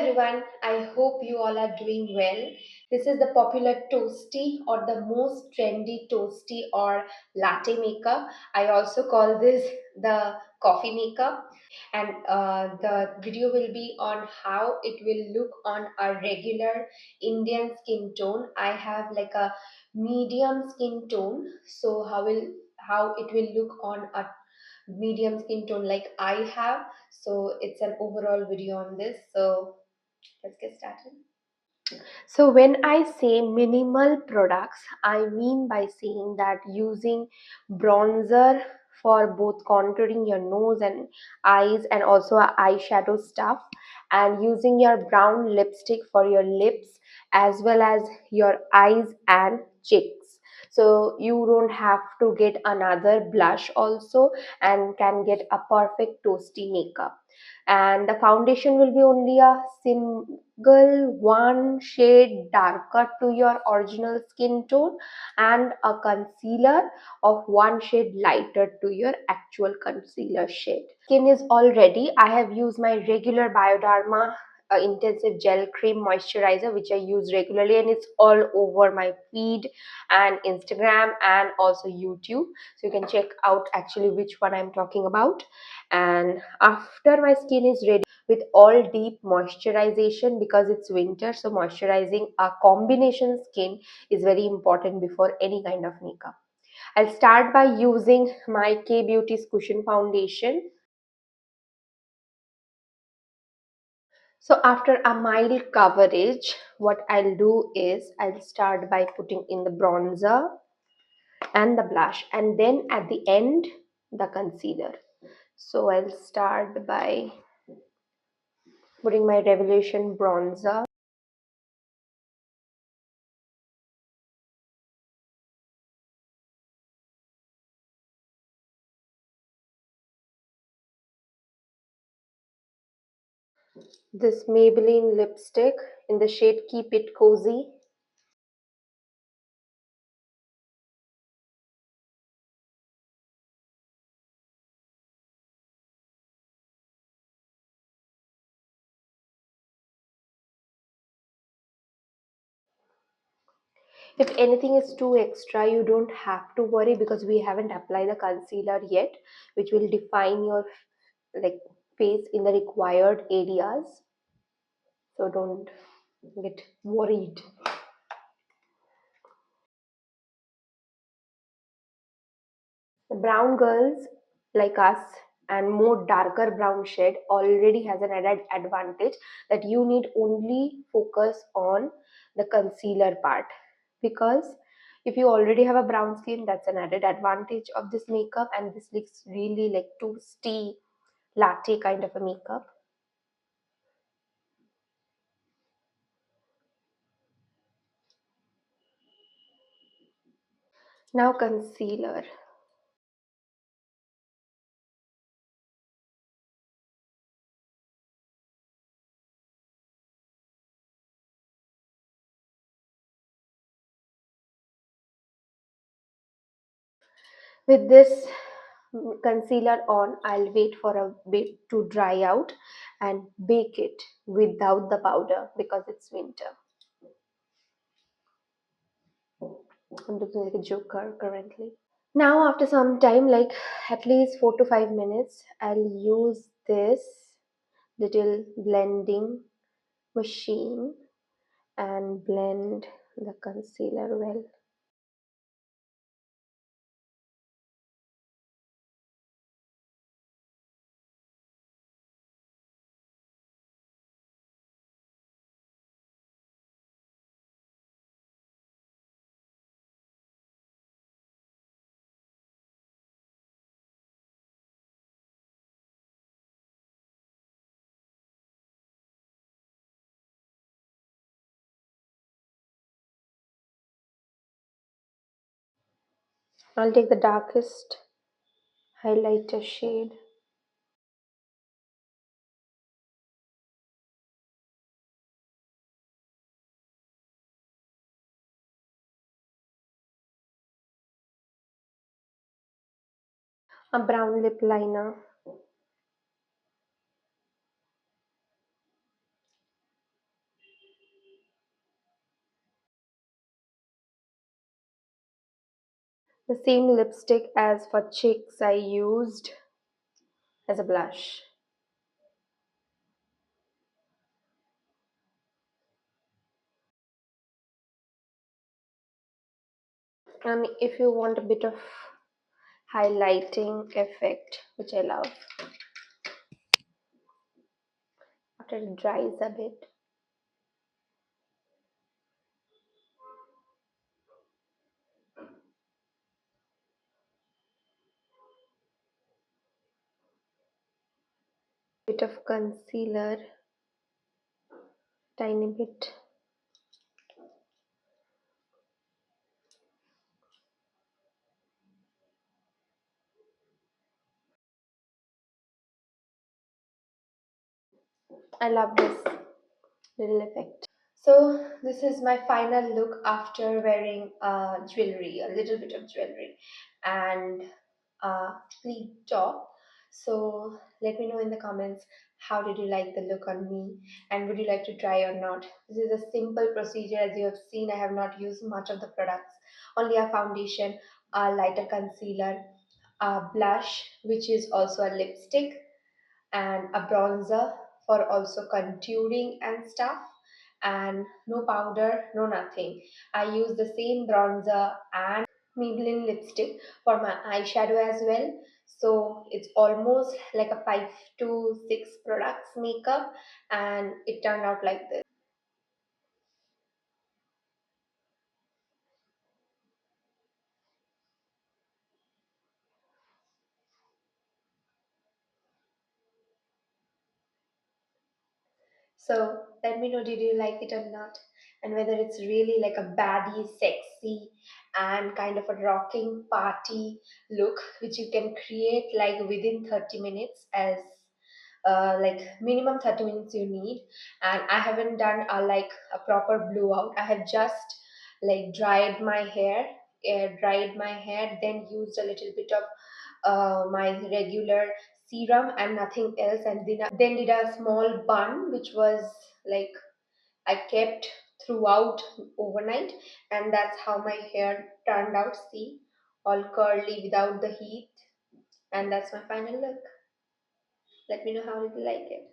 everyone, I hope you all are doing well. This is the popular Toasty or the most trendy Toasty or latte maker. I also call this the coffee maker, and the video will be on how it will look on a regular Indian skin tone. I have like a medium skin tone, so how it will look on a medium skin tone like I have. So it's an overall video on this. So let's get started. So when I say minimal products, I mean by saying that using bronzer for both contouring your nose and eyes and also a eyeshadow stuff, and using your brown lipstick for your lips as well as your eyes and cheeks. So you don't have to get another blush also, and can get a perfect toasty makeup. And the foundation will be only a one shade darker to your original skin tone, and a concealer of one shade lighter to your actual concealer shade. Skin is all ready. I have used my regular Bioderma intensive gel cream moisturizer, which I use regularly, and it's all over my feed and Instagram and also YouTube, so you can check out actually which one I'm talking about. And after my skin is ready with all deep moisturization, because it's winter, so moisturizing a combination skin is very important before any kind of makeup. I'll start by using my K Beauty's cushion foundation. So after a mild coverage, what I'll do is I'll start by putting in the bronzer and the blush, and then at the end the concealer. So I'll start by putting my Revolution bronzer. This Maybelline lipstick in the shade Keep It Cozy. If anything is too extra, you don't have to worry, because we haven't applied the concealer yet, which will define your like face in the required areas. So don't get worried. The brown girls like us and more darker brown shade already has an added advantage, that you need only focus on the concealer part, because if you already have a brown skin, that's an added advantage of this makeup, and this looks really like toasty latte kind of a makeup. Now concealer. With this concealer on, I'll wait for a bit to dry out and bake it without the powder, because it's winter. I'm looking like a joker currently. Now after some time, like at least 4 to 5 minutes, I'll use this little blending machine and blend the concealer well. I'll take the darkest highlighter shade. A brown lip liner. The same lipstick as for chicks I used as a blush. And if you want a bit of highlighting effect, which I love, after it dries a bit, bit of concealer, tiny bit. I love this little effect. So this is my final look after wearing jewelry, a little bit of jewelry, and pleat top. So let me know in the comments how did you like the look on me, and would you like to try or not. This is a simple procedure. As you have seen, I have not used much of the products, only a foundation, a lighter concealer, a blush, which is also a lipstick, and a bronzer for also contouring and stuff, and no powder, no nothing. I use the same bronzer and Maybelline lipstick for my eyeshadow as well. So it's almost like a 5 to 6 products makeup, and it turned out like this. So let me know, did you like it or not? And whether it's really like a baddie, sexy, and kind of a rocking party look, which you can create like within 30 minutes, as like minimum 30 minutes you need. And I haven't done like a proper blowout. I have just like dried my hair, then used a little bit of my regular serum and nothing else, and then did a small bun, which was like I kept throughout overnight, and that's how my hair turned out. See, all curly without the heat, and that's my final look. Let me know how you like it.